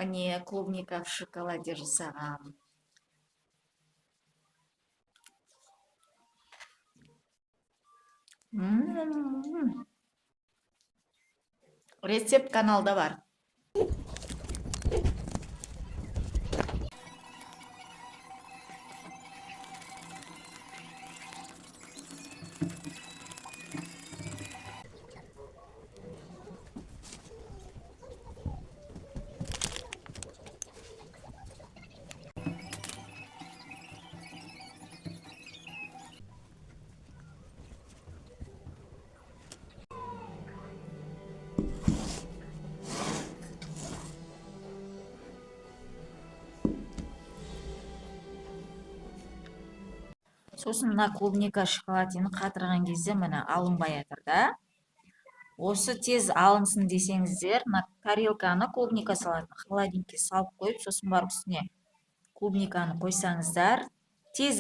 Міне клубника в шоколаде жасағам. Рецепт каналда бар. Сосын мына клубника шоколадины қатырған кезде міне алынбай жатыр да. Осы тез алынсын десеңіздер, мына тарелканы клубника салатын холодильникке салып қойып, сосын барып үстіне клубниканы қойсаңыздар, тез